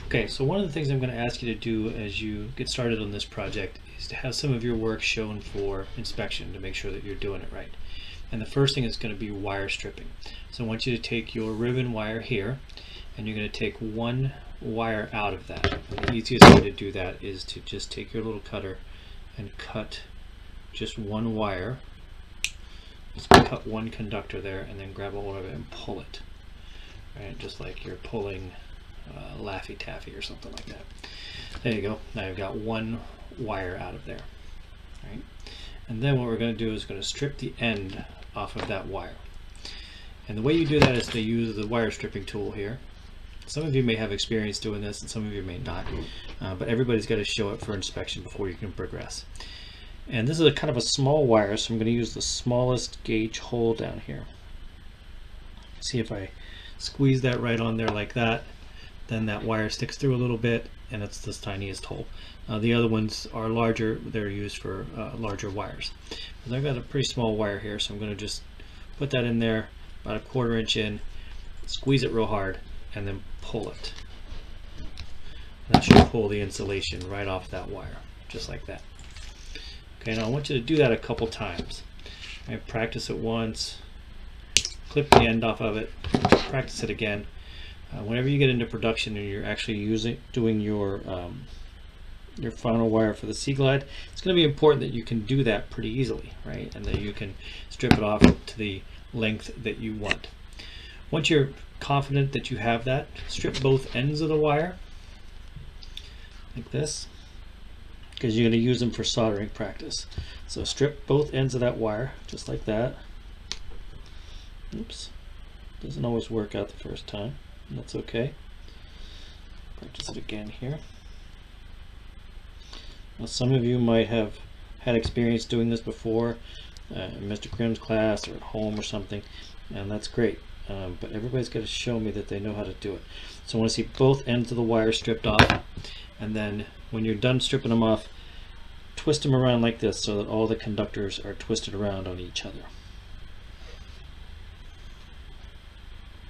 Okay, so one of the things I'm going to ask you to do as you get started on this project is to have some of your work shown for inspection to make sure that you're doing it right. And the first thing is going to be wire stripping. So I want you to take your ribbon wire here, and you're going to take one wire out of that. And the easiest way to do that is to just take your little cutter and cut just one wire. Just cut one conductor there, and then grab a hold of it and pull it. Right, just like you're pulling Laffy Taffy or something like that. There you go. Now you've got one wire out of there. Right? And then what we're going to do is going to strip the end off of that wire. And the way you do that is to use the wire stripping tool here. Some of you may have experience doing this and some of you may not, but everybody's got to show it for inspection before you can progress. And this is a kind of a small wire, so I'm going to use the smallest gauge hole down here. See if I squeeze that right on there like that, then that wire sticks through a little bit, and it's this tiniest hole. The other ones are larger, they're used for larger wires. But I've got a pretty small wire here, so I'm going to just put that in there about 1/4 inch in, squeeze it real hard, and then pull it. That should pull the insulation right off that wire, just like that. Okay, now I want you to do that a couple times. Right, practice it once, clip the end off of it, practice it again. Whenever you get into production and you're actually doing your final wire for the Seaglide, it's going to be important that you can do that pretty easily, right? And that you can strip it off to the length that you want. Once you're confident that you have that, strip both ends of the wire like this, because you're going to use them for soldering practice. So strip both ends of that wire just like that. Oops, doesn't always work out the first time. That's okay. Practice it again here. Now, some of you might have had experience doing this before in Mr. Grimm's class or at home or something, and that's great. But everybody's got to show me that they know how to do it. So I want to see both ends of the wire stripped off, and then when you're done stripping them off, twist them around like this so that all the conductors are twisted around on each other.